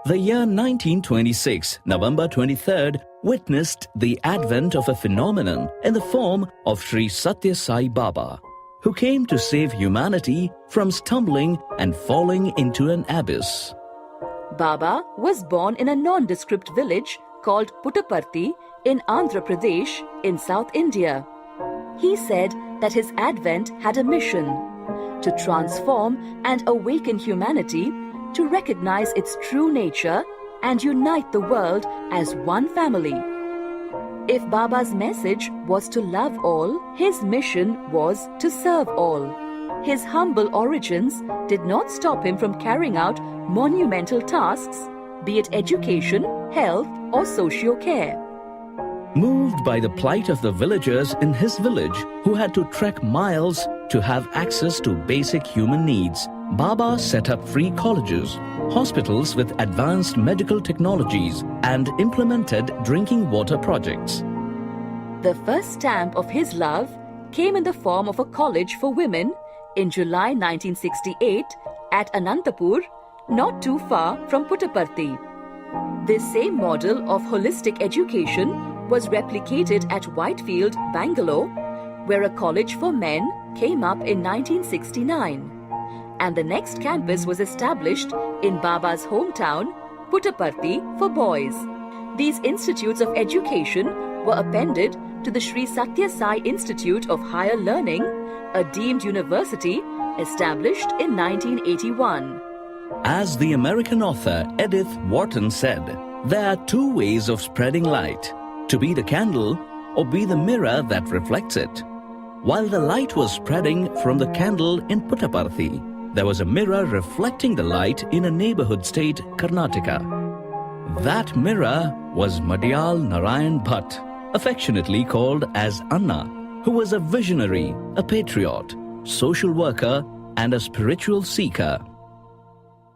The year 1926, November 23rd, witnessed the advent of a phenomenon in the form of Sri Sathya Sai Baba, who came to save humanity from stumbling and falling into an abyss. Baba was born in a nondescript village called Puttaparthi in Andhra Pradesh in South India. He said that his advent had a mission: to transform and awaken humanity, to recognize its true nature and unite the world as one family. If Baba's message was to love all, his mission was to serve all. His humble origins did not stop him from carrying out monumental tasks, be it education, health, or socio-care. Moved by the plight of the villagers in his village who had to trek miles to have access to basic human needs, Baba set up free colleges, hospitals with advanced medical technologies, and implemented drinking water projects. The first stamp of his love came in the form of a college for women in July 1968 at Anantapur, not too far from Puttaparthi. This same model of holistic education was replicated at Whitefield, Bangalore, where a college for men came up in 1969. And the next campus was established in Baba's hometown, Puttaparthi, for boys. These institutes of education were appended to the Sri Sathya Sai Institute of Higher Learning, a deemed university established in 1981. As the American author Edith Wharton said, there are two ways of spreading light: to be the candle or be the mirror that reflects it. While the light was spreading from the candle in Puttaparthi, there was a mirror reflecting the light in a neighborhood state, Karnataka. That mirror was Madhyal Narayan Bhatt, affectionately called as Anna, who was a visionary, a patriot, social worker, and a spiritual seeker.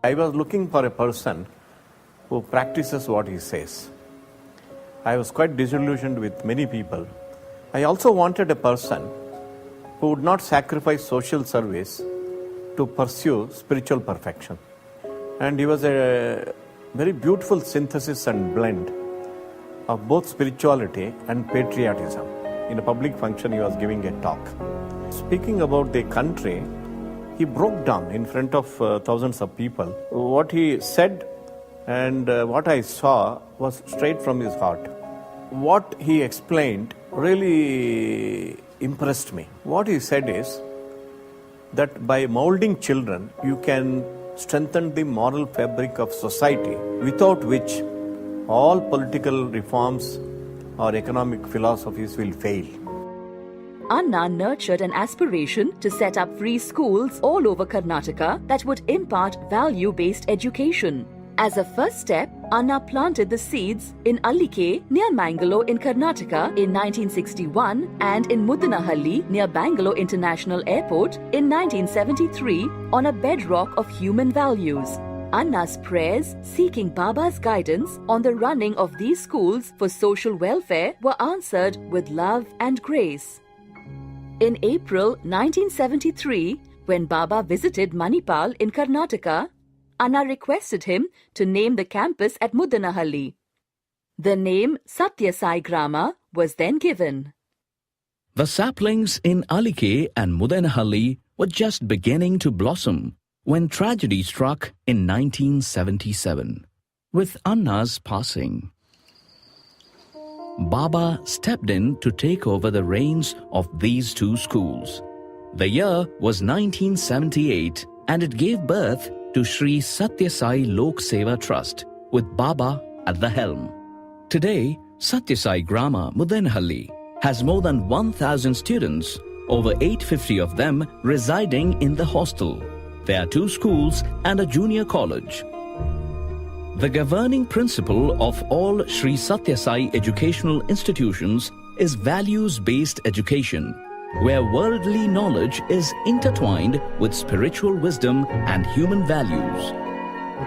I was looking for a person who practices what he says. I was quite disillusioned with many people. I also wanted a person who would not sacrifice social service to pursue spiritual perfection. And he was a very beautiful synthesis and blend of both spirituality and patriotism. In a public function, he was giving a talk. Speaking about the country, he broke down in front of thousands of people. What he said and what I saw was straight from his heart. What he explained really impressed me. What he said is that by molding children, you can strengthen the moral fabric of society, without which all political reforms or economic philosophies will fail. Anna nurtured an aspiration to set up free schools all over Karnataka that would impart value-based education. As a first step, Anna planted the seeds in Allike near Mangalore in Karnataka in 1961 and in Mudanahalli near Bangalore International Airport in 1973 on a bedrock of human values. Anna's prayers seeking Baba's guidance on the running of these schools for social welfare were answered with love and grace. In April 1973, when Baba visited Manipal in Karnataka, Anna requested him to name the campus at Mudanahalli. The name Sathya Sai Grama was then given. The saplings in Allike and Mudanahalli were just beginning to blossom when tragedy struck in 1977. With Anna's passing, Baba stepped in to take over the reins of these two schools. The year was 1978 and it gave birth to Sri Sathya Sai Lok Seva Trust with Baba at the helm. Today, Sathya Sai Grama Mudanahalli has more than 1,000 students, over 850 of them residing in the hostel. There are 2 schools and a junior college. The governing principle of all Sri Sathya Sai educational institutions is values-based education, where worldly knowledge is intertwined with spiritual wisdom and human values.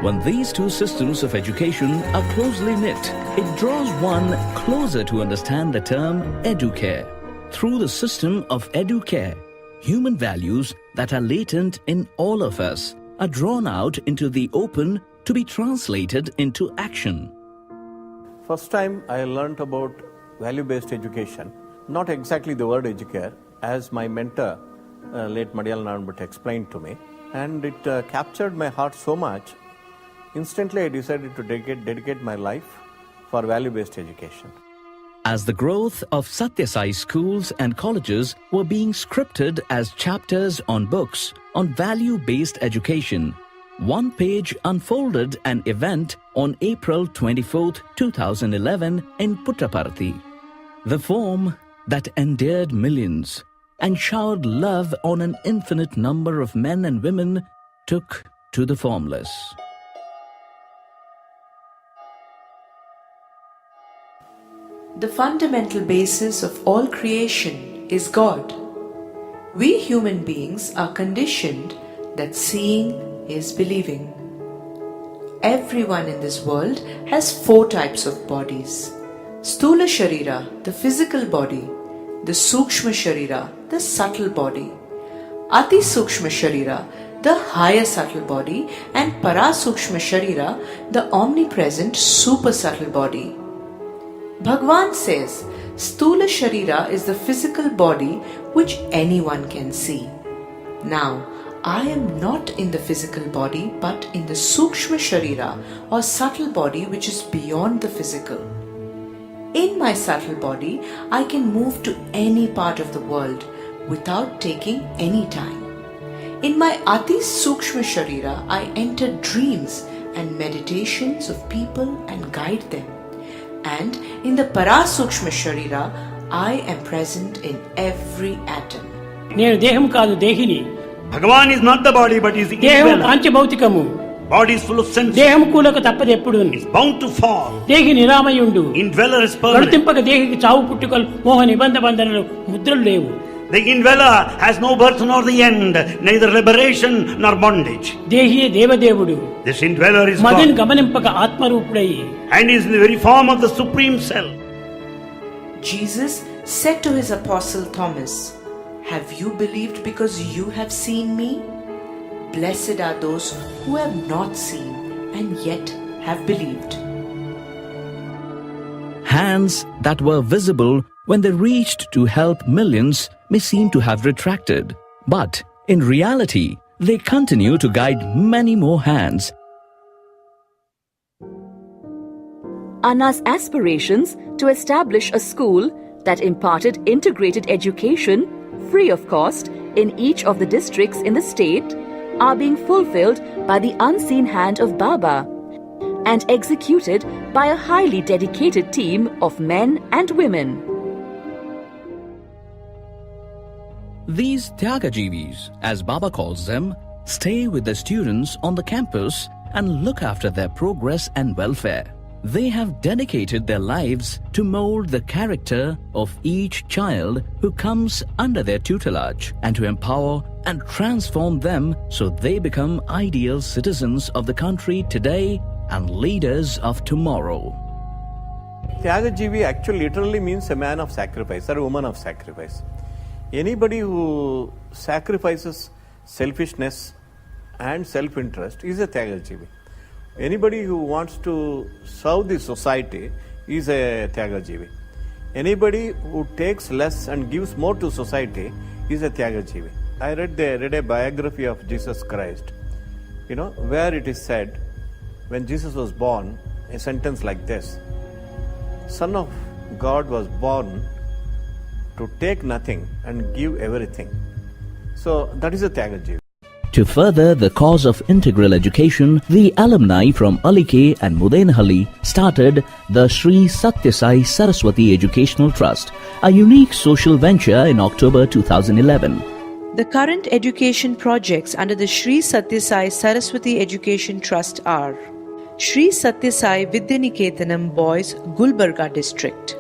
When these two systems of education are closely knit, it draws one closer to understand the term educare. Through the system of educare, human values that are latent in all of us are drawn out into the open to be translated into action. First time I learnt about value-based education, not exactly the word educare, as my mentor, late Madhyal Nanbut, explained to me. And it captured my heart so much. Instantly I decided to dedicate my life for value-based education. As the growth of Sathya Sai schools and colleges were being scripted as chapters on books on value-based education, one page unfolded an event on April 24, 2011 in Puttaparthi. The form that endeared millions and showered love on an infinite number of men and women took to the formless. The fundamental basis of all creation is God. We human beings are conditioned that seeing is believing. Everyone in this world has 4 types of bodies. Sthula Shareera, the physical body, the Sookshma Shareera, the subtle body, Ati Sookshma Shareera, the higher subtle body, and Sookshma Shareera, the omnipresent super subtle body. Bhagwan says, Sthula Shareera is the physical body which anyone can see. Now, I am not in the physical body but in the Sookshma Shareera or subtle body which is beyond the physical. In my subtle body, I can move to any part of the world without taking any time. In my Ati Sookshma Shareera, I enter dreams and meditations of people and guide them. And in the Sookshma Shareera, I am present in every atom. నేను దేహం కాదు దేహిని. Bhagavan is not the body but is దేహం indweller. పంచభౌతికము. Body is full of sense. దేహం కూలకు తప్పదు ఎప్పుడు. Is bound to fall. దేహి నిరామయుండు. Indweller is permanent. కర్తింపక దేహికి చావు పుట్టుకలు మోహ నిబంధ బంధనలు ముద్రలు లేవు. The indweller has no birth nor the end, neither liberation nor bondage. దేహియే దేవదేవుడు. This indweller is మదిని God గమనింపక ఆత్మరూపుడై and is in the very form of the Supreme Self. Jesus said to his apostle Thomas, "Have you believed because you have seen me? Blessed are those who have not seen and yet have believed." Hands that were visible when they reached to help millions may seem to have retracted, but in reality, they continue to guide many more hands. Anna's aspirations to establish a school that imparted integrated education, free of cost, in each of the districts in the state are being fulfilled by the unseen hand of Baba and executed by a highly dedicated team of men and women. These Tyagajivis, as Baba calls them, stay with the students on the campus and look after their progress and welfare. They have dedicated their lives to mold the character of each child who comes under their tutelage and to empower and transform them so they become ideal citizens of the country today and leaders of tomorrow. Tyagajivi actually literally means a man of sacrifice or a woman of sacrifice. Anybody who sacrifices selfishness and self-interest is a Tyagajivi. Anybody who wants to serve the society is a Tyagajivi. Anybody who takes less and gives more to society is a Tyagajivi. I read a biography of Jesus Christ, where it is said, when Jesus was born, a sentence like this: Son of God was born to take nothing and give everything. So that is a Tyagajivi. To further the cause of integral education, the alumni from Alike and Mudainahalli started the Sri Sathya Sai Saraswati Educational Trust, a unique social venture in October 2011. The current education projects under the Sri Sathya Sai Saraswati Education Trust are Sri Sathya Sai Vidyaniketanam Boys, Gulbarga District;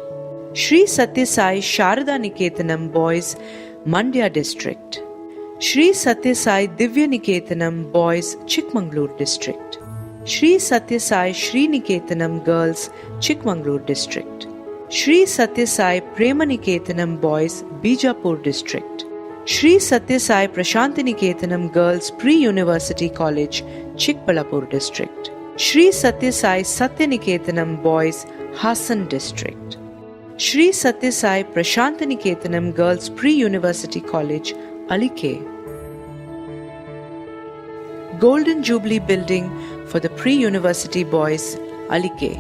Sri Sathya Sai Sharada Niketanam Boys, Mandya District; Sri Sathya Sai Divya Niketanam Boys, Chikmagalur District; Sri Sathya Sai Shri Niketanam Girls, Chikmagalur District; Sri Sathya Sai Prema Niketanam Boys, Bijapur District; Sri Sathya Sai Prashanti Niketanam Girls Pre-University College, Chikbalapur District; Shri Sathya Sai Satyaniketanam Boys, Hassan District. Shri Sathya Sai Prashantaniketanam Girls Pre-University College, Alike. Golden Jubilee Building for the Pre-University Boys, Alike.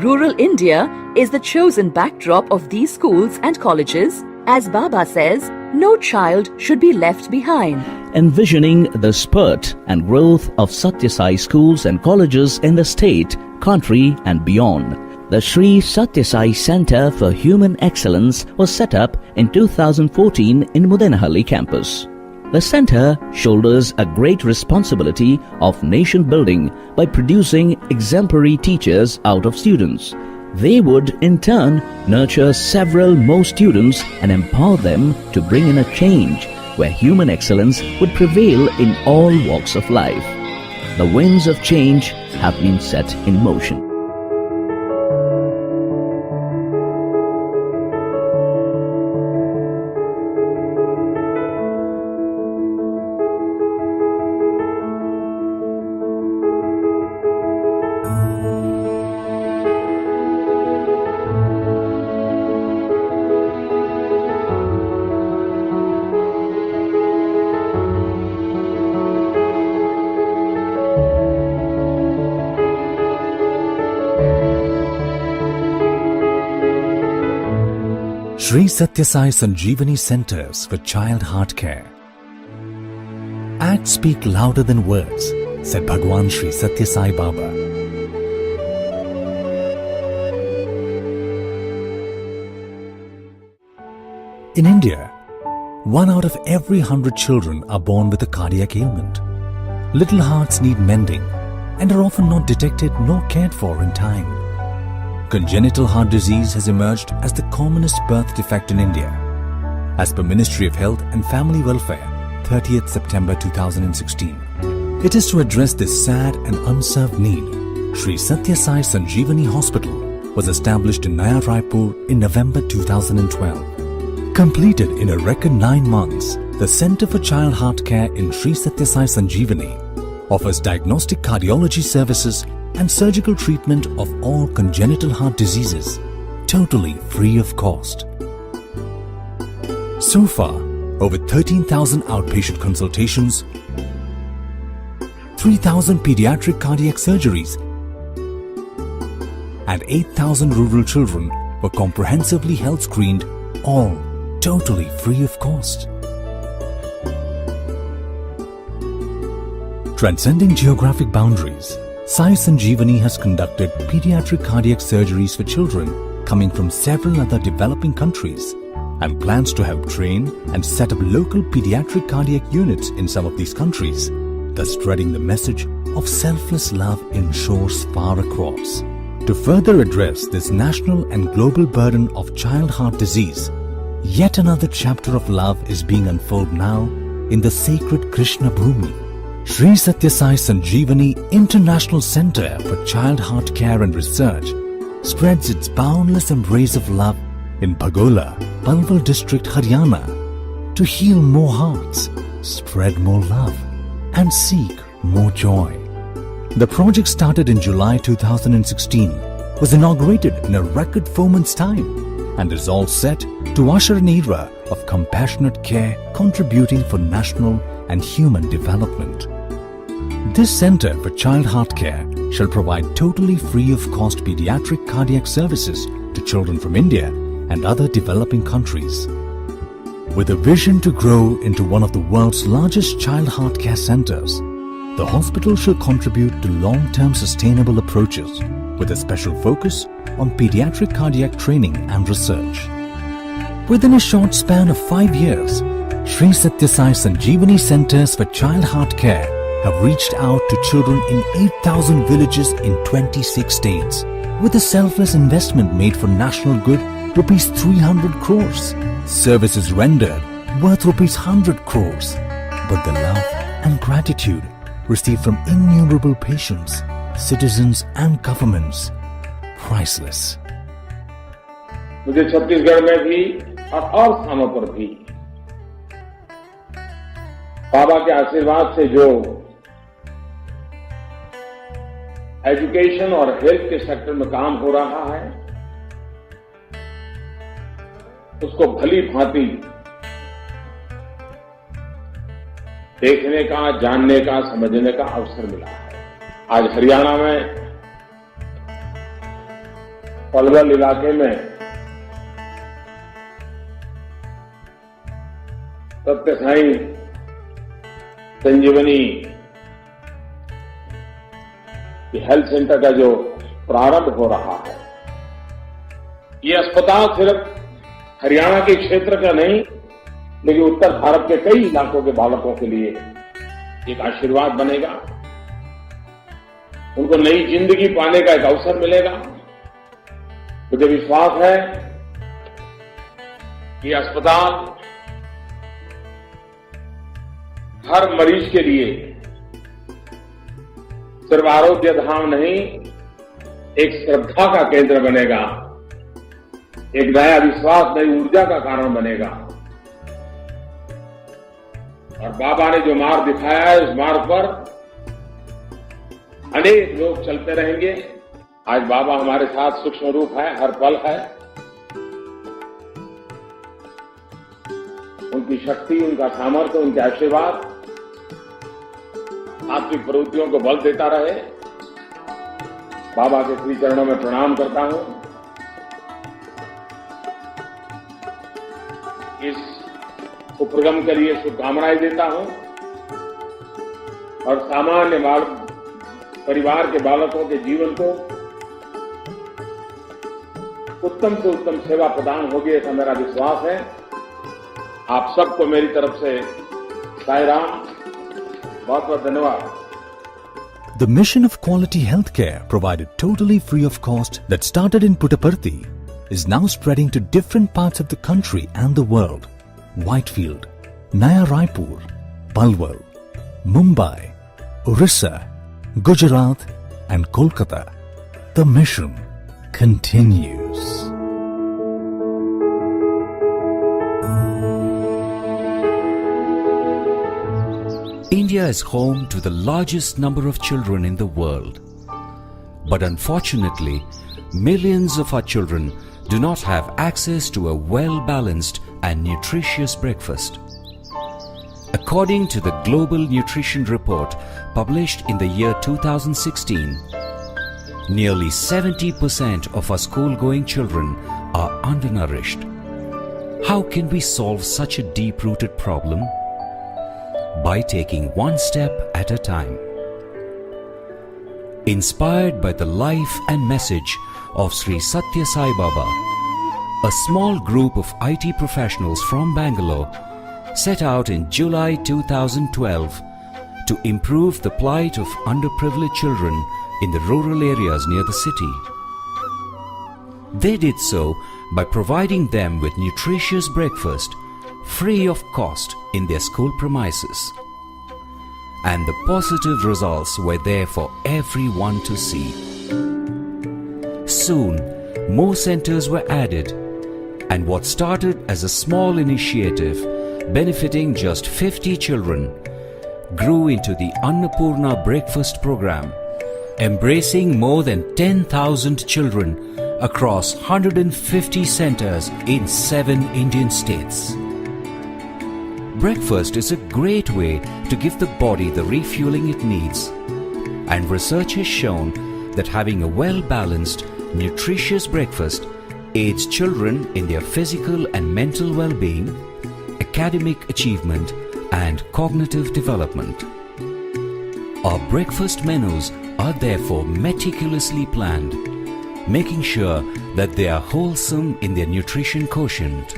Rural India is the chosen backdrop of these schools and colleges. As Baba says, no child should be left behind. Envisioning the spurt and growth of Sathya Sai schools and colleges in the state, country and beyond, the Sri Sathya Sai Center for Human Excellence was set up in 2014 in Mudenahalli campus. The center shoulders a great responsibility of nation building by producing exemplary teachers out of students. They would in turn nurture several more students and empower them to bring in a change where human excellence would prevail in all walks of life. The winds of change have been set in motion. Sri Sathya Sai Sanjeevani Centers for Child Heart Care. Acts speak louder than words, said Bhagwan Sri Sathya Sai Baba. In India, 1 out of every 100 children are born with a cardiac ailment. Little hearts need mending and are often not detected nor cared for in time. Congenital heart disease has emerged as the commonest birth defect in India. As per Ministry of Health and Family Welfare, 30th September 2016. It is to address this sad and unserved need, Sri Sathya Sai Sanjeevani Hospital was established in Naya Raipur in November 2012. Completed in a record 9 months, the Center for Child Heart Care in Sri Sathya Sai Sanjeevani offers diagnostic cardiology services and surgical treatment of all congenital heart diseases, totally free of cost. So far, over 13,000 outpatient consultations, 3,000 pediatric cardiac surgeries, and 8,000 rural children were comprehensively health screened, all totally free of cost. Transcending geographic boundaries, Sai Sanjeevani has conducted pediatric cardiac surgeries for children coming from several other developing countries and plans to help train and set up local pediatric cardiac units in some of these countries, thus spreading the message of selfless love in shores far across. To further address this national and global burden of child heart disease, yet another chapter of love is being unfolded now in the sacred Krishna Bhumi. Sri Sathya Sai Sanjeevani International Center for Child Heart Care and Research spreads its boundless embrace of love in Bhagola, Palwal District, Haryana, to heal more hearts, spread more love, and seek more joy. The project started in July 2016, was inaugurated in a record 4 months' time, and is all set to usher an era of compassionate care contributing for national and human development. This Center for Child Heart Care shall provide totally free of cost pediatric cardiac services to children from India and other developing countries. With a vision to grow into one of the world's largest child heart care centers, the hospital shall contribute to long-term sustainable approaches with a special focus on pediatric cardiac training and research. Within a short span of 5 years, Sri Sathya Sai Sanjeevani Centers for Child Heart Care have reached out to children in 8,000 villages in 26 states. With a selfless investment made for national good, rupees 300 crores. Services rendered worth rupees 100 crores. But the love and gratitude received from innumerable patients, citizens and governments, priceless. मुझे छत्तीसगढ़ में भी और स्थानों पर भी बाबा के आशीर्वाद से जो एजुकेशन और हेल्थ के सेक्टर में काम हो रहा है, उसको भली भांति देखने का, जानने का, समझने का अवसर मिला है। आज हरियाणा में पलवल इलाके में सत्य साई संजीवनी हेल्थ सेंटर का जो प्रारंभ हो रहा है, ये अस्पताल सिर्फ हरियाणा के क्षेत्र का नहीं, लेकिन उत्तर भारत के कई इलाकों के बालकों के लिए एक आशीर्वाद बनेगा। उनको नई जिंदगी पाने का एक अवसर मिलेगा। मुझे विश्वास है कि अस्पताल हर मरीज के लिए सिर्फ आरोग्य धाम नहीं, एक श्रद्धा का केंद्र बनेगा, एक नया विश्वास, नई ऊर्जा का कारण बनेगा। और बाबा ने जो मार्ग दिखाया है, उस मार्ग पर अनेक लोग चलते रहेंगे। आज बाबा हमारे साथ सूक्ष्म रूप है, हर पल है। उनकी शक्ति, उनका सामर्थ्य, उनके आशीर्वाद आपकी प्रवृत्तियों को बल देता रहे। बाबा के श्री चरणों में प्रणाम करता हूं। इस उपक्रम के लिए शुभकामनाएं देता हूं और सामान्य परिवार के बालकों के जीवन को उत्तम से उत्तम सेवा प्रदान होगी, ऐसा मेरा विश्वास है। आप सबको मेरी तरफ से साई राम, बहुत बहुत धन्यवाद। The mission of quality healthcare provided totally free of cost that started in Puttaparthi is now spreading to different parts of the country and the world. Whitefield, Naya Raipur, Palwal, Mumbai, Orissa, Gujarat and Kolkata. The mission continues. India is home to the largest number of children in the world. But unfortunately, millions of our children do not have access to a well-balanced and nutritious breakfast. According to the Global Nutrition Report published in the year 2016, nearly 70% of our school-going children are undernourished. How can we solve such a deep-rooted problem? By taking one step at a time. Inspired by the life and message of Sri Sathya Sai Baba, a small group of IT professionals from Bangalore set out in July 2012 to improve the plight of underprivileged children in the rural areas near the city. They did so by providing them with nutritious breakfast free of cost in their school premises. And the positive results were there for everyone to see. Soon, more centers were added, and what started as a small initiative benefiting just 50 children grew into the Annapurna Breakfast Program, embracing more than 10,000 children across 150 centers in 7 Indian states. Breakfast is a great way to give the body the refueling it needs, and research has shown that having a well-balanced, nutritious breakfast aids children in their physical and mental well-being, academic achievement, and cognitive development. Our breakfast menus are therefore meticulously planned, making sure that they are wholesome in their nutrition quotient.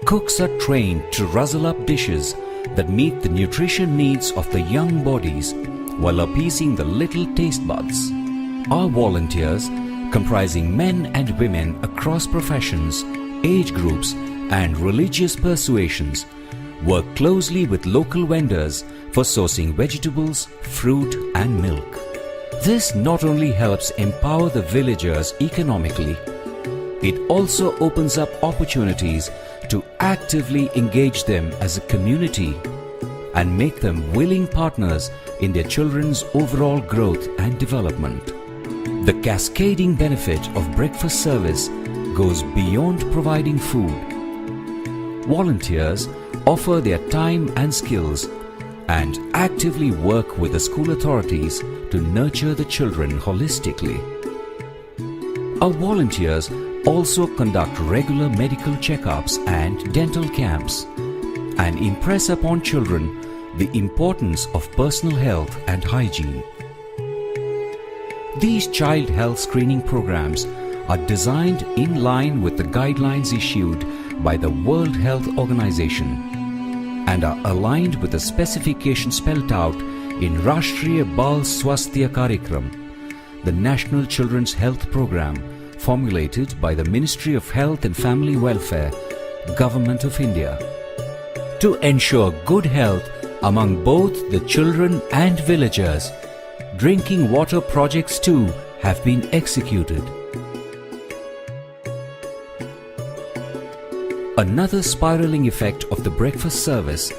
Cooks are trained to rustle up dishes that meet the nutrition needs of the young bodies while appeasing the little taste buds. Our volunteers, comprising men and women across professions, age groups, and religious persuasions, work closely with local vendors for sourcing vegetables, fruit, and milk. This not only helps empower the villagers economically, it also opens up opportunities to actively engage them as a community and make them willing partners in their children's overall growth and development. The cascading benefit of breakfast service goes beyond providing food. Volunteers offer their time and skills and actively work with the school authorities to nurture the children holistically. Our volunteers also conduct regular medical checkups and dental camps and impress upon children the importance of personal health and hygiene. These child health screening programs are designed in line with the guidelines issued by the World Health Organization and are aligned with the specifications spelled out in Rashtriya Bal Swasthya Karikram, the National Children's Health Program formulated by the Ministry of Health and Family Welfare, Government of India. To ensure good health among both the children and villagers, drinking water projects too have been executed. Another spiraling effect of the breakfast service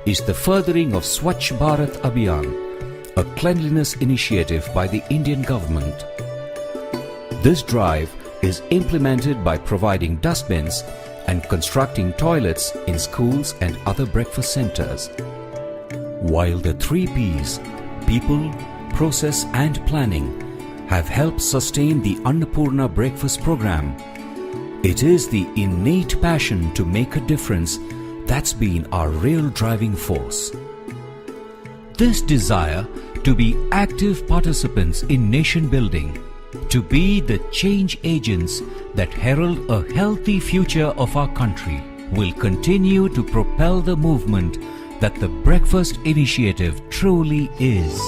is the furthering of Swachh Bharat Abhiyan, a cleanliness initiative by the Indian government. This drive is implemented by providing dustbins and constructing toilets in schools and other breakfast centers. While the 3 Ps, people, process and planning, have helped sustain the Annapurna breakfast program, it is the innate passion to make a difference that's been our real driving force. This desire to be active participants in nation building, to be the change agents that herald a healthy future of our country, will continue to propel the movement that the Breakfast Initiative truly is.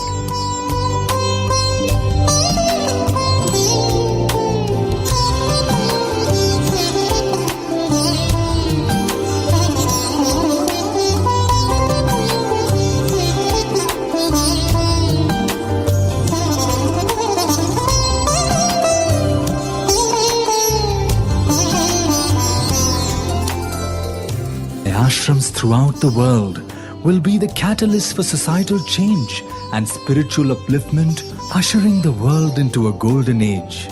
Ashrams throughout the world will be the catalyst for societal change and spiritual upliftment, ushering the world into a golden age.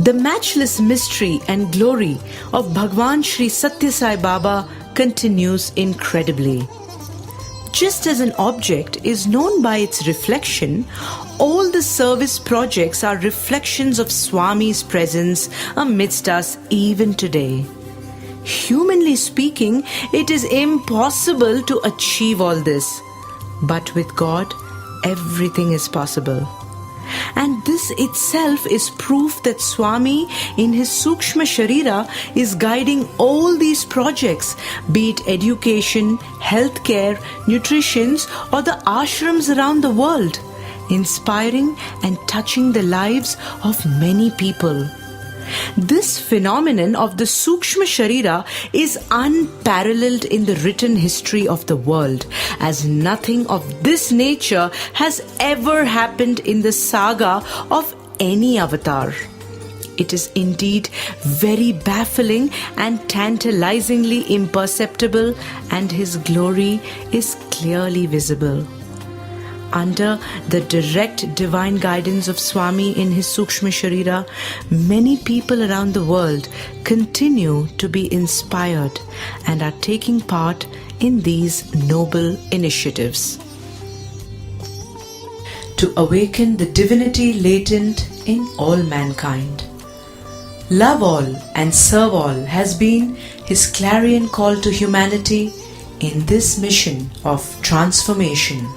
The matchless mystery and glory of Bhagwan Shri Sathya Sai Baba continues incredibly. Just as an object is known by its reflection, all the service projects are reflections of Swami's presence amidst us even today. Humanly speaking, it is impossible to achieve all this. But with God, everything is possible. And this itself is proof that Swami in his Sookshma Shareera is guiding all these projects, be it education, healthcare, nutrition, or the ashrams around the world, inspiring and touching the lives of many people. This phenomenon of the Sookshma Shareera is unparalleled in the written history of the world, as nothing of this nature has ever happened in the saga of any avatar. It is indeed very baffling and tantalizingly imperceptible, and his glory is clearly visible. Under the direct divine guidance of Swami in his Sookshma Shareera, many people around the world continue to be inspired and are taking part in these noble initiatives. To awaken the divinity latent in all mankind. Love all and serve all has been his clarion call to humanity in this mission of transformation.